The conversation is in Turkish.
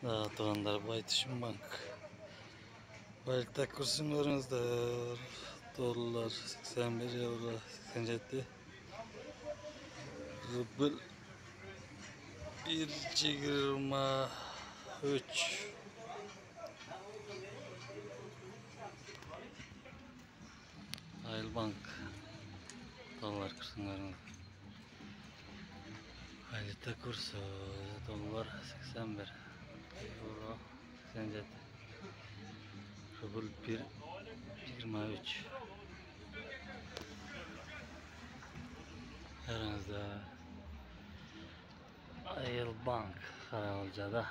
Dağıtılanlar Baytışım Bank. Bayıltak kursunlarınızdır. Dolar 81 euro 87. Rubl 1,23. Bank. Dolar kursunlarınızdır. Bayıltak kursu dolar 81 euro 87. Rubl 1,23. Aranızda Bank Karayolca'da